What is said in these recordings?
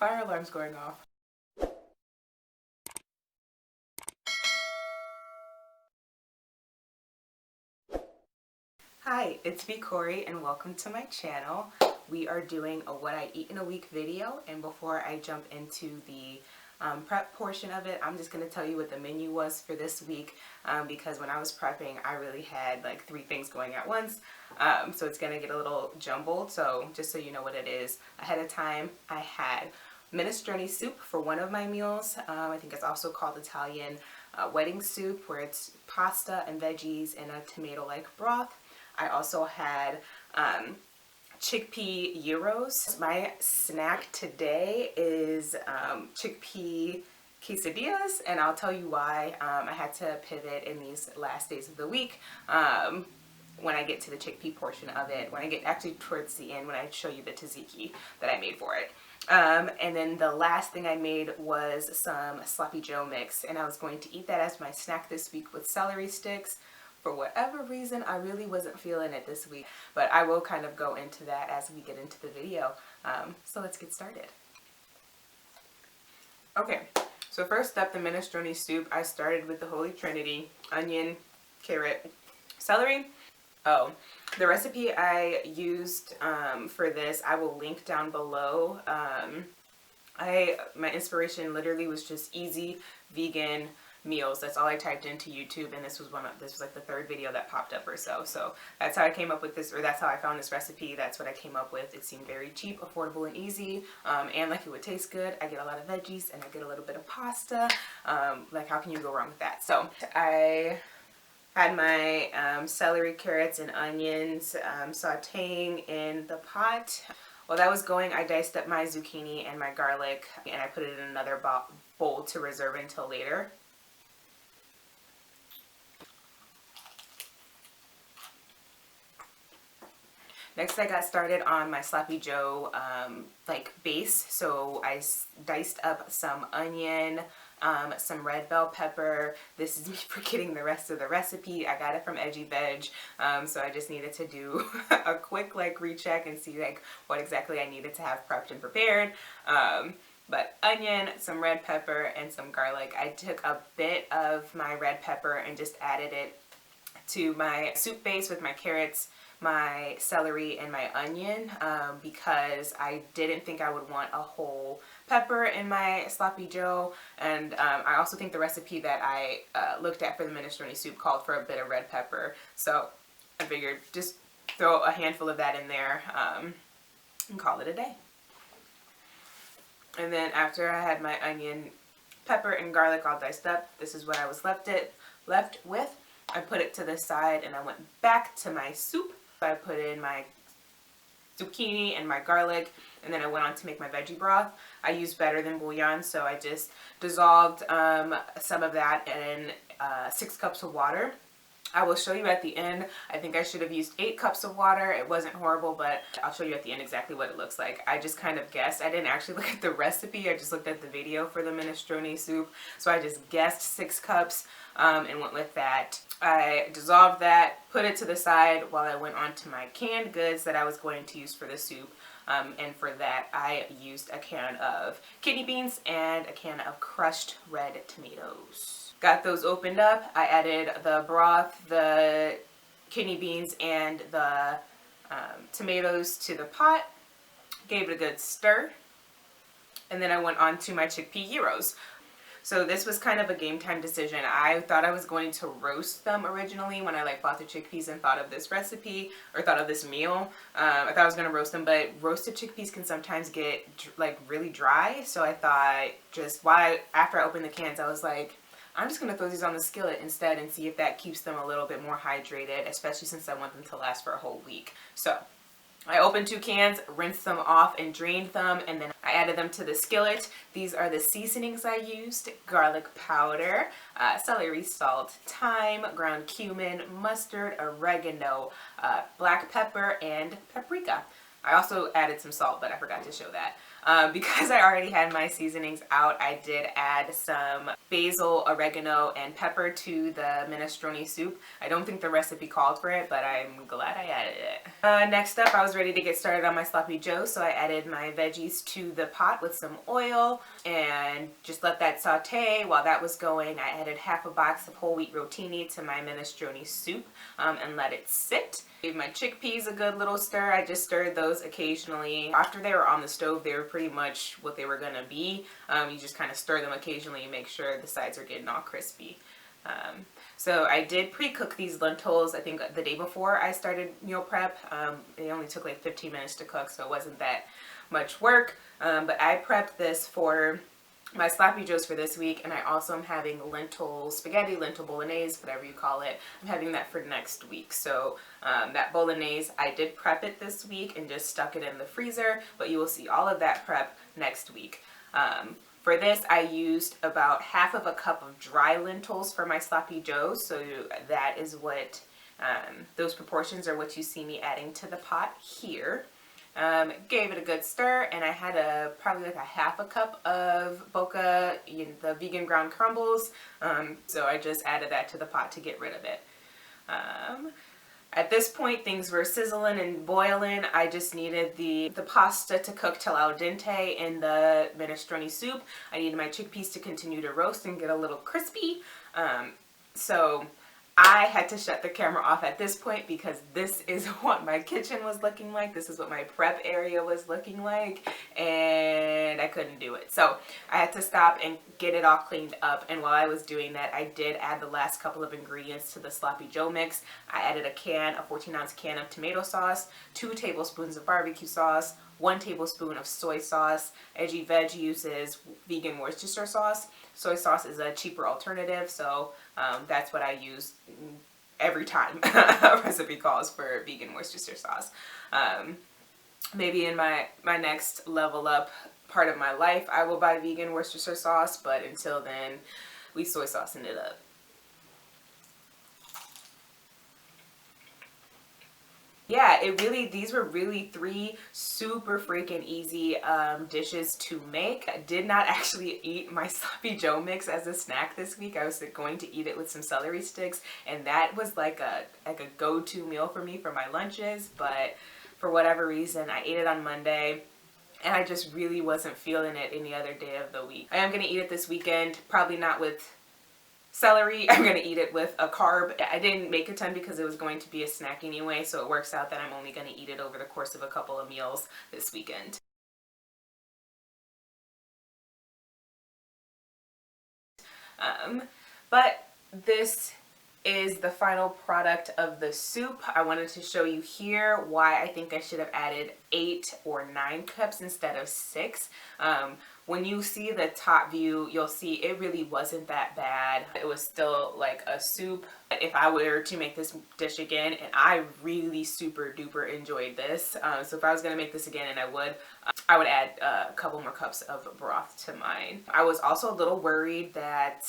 Fire alarm's going off. Hi, it's me Corey and welcome to my channel. We are doing a what I eat in a week video, and before I jump into the prep portion of it, I'm just going to tell you what the menu was for this week because when I was prepping I really had like 3 things going at once, so it's going to get a little jumbled. So just so you know what it is ahead of time, I had minestrone soup for one of my meals. I think it's also called Italian wedding soup, where it's pasta and veggies in a tomato-like broth. I also had Chickpea Gyros. My snack today is chickpea quesadillas, and I'll tell you why. I had to pivot in these last days of the week when I get to the chickpea portion of it, when I get actually towards the end, when I show you the tzatziki that I made for it. And then the last thing I made was some sloppy joe mix, and I was going to eat that as my snack this week with celery sticks. For whatever reason, I really wasn't feeling it this week, but I will kind of go into that as we get into the video. So let's get started. Okay, so first up, the minestrone soup. I started with the Holy Trinity: onion, carrot, celery. Oh, the recipe I used for this, I will link down below. My inspiration literally was just easy vegan meals. That's all I typed into YouTube, and this was like the 3rd video that popped up or so. So that's how I came up with this, or that's how I found this recipe. That's what I came up with. It seemed very cheap, affordable, and easy, and like it would taste good. I get a lot of veggies and I get a little bit of pasta. Like, how can you go wrong with that? So I had my celery, carrots, and onions sauteing in the pot. While that was going, I diced up my zucchini and my garlic, and I put it in another bowl to reserve until later. Next, I got started on my sloppy joe like base. So I diced up some onion, some red bell pepper. This is me forgetting the rest of the recipe. I got it from Edgy Veg, so I just needed to do a quick like recheck and see like what exactly I needed to have prepped and prepared. But onion, some red pepper, and some garlic. I took a bit of my red pepper and just added it to my soup base with my carrots, my celery, and my onion, because I didn't think I would want a whole pepper in my sloppy joe, and I also think the recipe that I looked at for the minestrone soup called for a bit of red pepper, so I figured just throw a handful of that in there and call it a day. And then after I had my onion, pepper, and garlic all diced up, this is what I was left with. I put it to the side and I went back to my soup. I put in my zucchini and my garlic, and then I went on to make my veggie broth. I used better than bouillon, so I just dissolved some of that in 6 cups of water. I will show you at the end. I think I should have used 8 cups of water. It wasn't horrible, but I'll show you at the end exactly what it looks like. I just kind of guessed. I didn't actually look at the recipe. I just looked at the video for the minestrone soup. So I just guessed 6 cups and went with that. I dissolved that, put it to the side while I went on to my canned goods that I was going to use for the soup. And for that, I used a can of kidney beans and a can of crushed red tomatoes. Got those opened up. I added the broth, the kidney beans, and the tomatoes to the pot. Gave it a good stir. And then I went on to my chickpea gyros. So this was kind of a game time decision. I thought I was going to roast them originally when I like bought the chickpeas and thought of this recipe, or thought of this meal. I thought I was going to roast them, but roasted chickpeas can sometimes get like really dry. So I thought after I opened the cans, I was like, I'm just going to throw these on the skillet instead and see if that keeps them a little bit more hydrated, especially since I want them to last for a whole week. So I opened 2 cans, rinsed them off and drained them, and then I added them to the skillet. These are the seasonings I used: garlic powder, celery salt, thyme, ground cumin, mustard, oregano, black pepper, and paprika. I also added some salt, but I forgot to show that. Because I already had my seasonings out, I did add some basil, oregano, and pepper to the minestrone soup. I don't think the recipe called for it, but I'm glad I added it. Next up, I was ready to get started on my sloppy joe, so I added my veggies to the pot with some oil and just let that saute. While that was going, I added half a box of whole wheat rotini to my minestrone soup and let it sit. Gave my chickpeas a good little stir. I just stirred those occasionally. After they were on the stove, they were pretty much what they were gonna be. You just kind of stir them occasionally and make sure the sides are getting all crispy. So I did pre-cook these lentils, I think the day before I started meal prep. It only took like 15 minutes to cook, so it wasn't that much work. But I prepped this for my sloppy joes for this week, and I also am having lentil spaghetti, lentil bolognese, whatever you call it. I'm having that for next week. So that bolognese, I did prep it this week and just stuck it in the freezer, but you will see all of that prep next week. For this, I used about half of a cup of dry lentils for my sloppy joes, so that is what, those proportions are what you see me adding to the pot here. Gave it a good stir, and I had probably like a half a cup of Boca, the vegan ground crumbles, so I just added that to the pot to get rid of it. At this point, things were sizzling and boiling. I just needed the pasta to cook till al dente in the minestrone soup. I needed my chickpeas to continue to roast and get a little crispy. So I had to shut the camera off at this point because this is what my kitchen was looking like. This is what my prep area was looking like, and I couldn't do it. So I had to stop and get it all cleaned up, and while I was doing that, I did add the last couple of ingredients to the sloppy joe mix. I added a 14-ounce can of tomato sauce, 2 tablespoons of barbecue sauce, 1 tablespoon of soy sauce. Edgy Veg uses vegan Worcestershire sauce. Soy sauce is a cheaper alternative, so that's what I use every time a recipe calls for vegan Worcestershire sauce. Maybe in my next level up part of my life, I will buy vegan Worcestershire sauce, but until then, we soy saucing it up. Yeah, these were really 3 super freaking easy dishes to make. I did not actually eat my sloppy joe mix as a snack this week. I was going to eat it with some celery sticks, and that was like a go-to meal for me for my lunches, but for whatever reason, I ate it on Monday, and I just really wasn't feeling it any other day of the week. I am going to eat it this weekend, probably not with celery. I'm going to eat it with a carb. I didn't make a ton because it was going to be a snack anyway, so it works out that I'm only going to eat it over the course of a couple of meals this weekend. But this is the final product of the soup. I wanted to show you here why I think I should have added 8 or 9 cups instead of 6. When you see the top view, you'll see it really wasn't that bad. It was still like a soup. If I were to make this dish again, and I really super duper enjoyed this, so if I was gonna make this again, and I would add a couple more cups of broth to mine. I was also a little worried that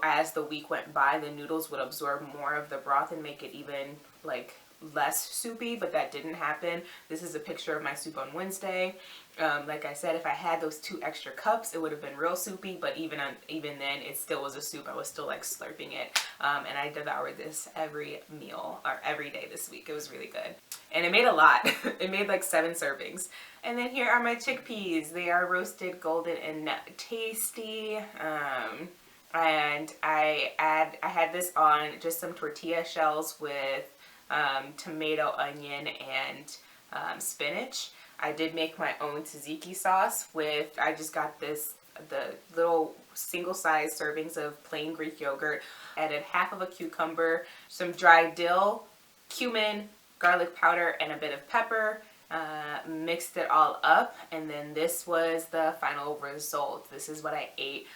as the week went by, the noodles would absorb more of the broth and make it even like less soupy, but that didn't happen. This is a picture of my soup on Wednesday. Like I said, if I had those 2 extra cups, it would have been real soupy, but even then, it still was a soup. I was still like slurping it, and I devoured this every meal, or every day this week. It was really good, and it made a lot. It made like 7 servings. And then here are my chickpeas. They are roasted golden and tasty. And I had this on just some tortilla shells with tomato, onion, and spinach. I did make my own tzatziki sauce with, I just got the little single-size servings of plain Greek yogurt. Added half of a cucumber, some dry dill, cumin, garlic powder, and a bit of pepper. Mixed it all up, and then this was the final result. This is what I ate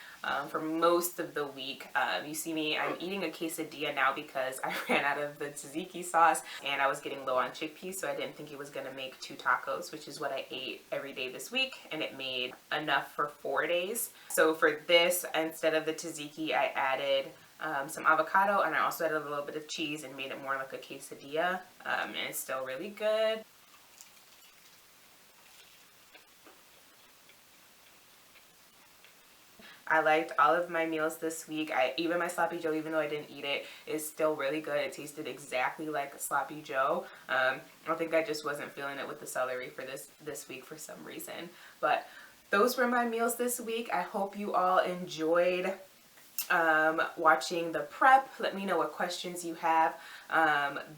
for most of the week. You see me, I'm eating a quesadilla now because I ran out of the tzatziki sauce and I was getting low on chickpeas, so I didn't think it was going to make 2 tacos, which is what I ate every day this week, and it made enough for 4 days. So for this, instead of the tzatziki, I added some avocado, and I also added a little bit of cheese and made it more like a quesadilla, and it's still really good. I liked all of my meals this week. Even my Sloppy Joe, even though I didn't eat it, is still really good. It tasted exactly like Sloppy Joe. I think I just wasn't feeling it with the celery for this week for some reason. But those were my meals this week. I hope you all enjoyed watching the prep. Let me know what questions you have.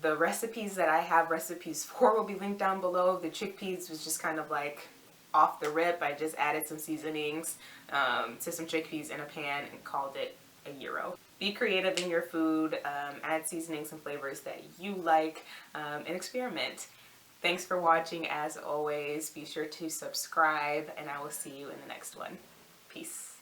The recipes that I have recipes for will be linked down below. The chickpeas was just kind of like off the rip. I just added some seasonings to some chickpeas in a pan and called it a gyro. Be creative in your food, add seasonings and flavors that you like, and experiment. Thanks for watching as always. Be sure to subscribe and I will see you in the next one. Peace.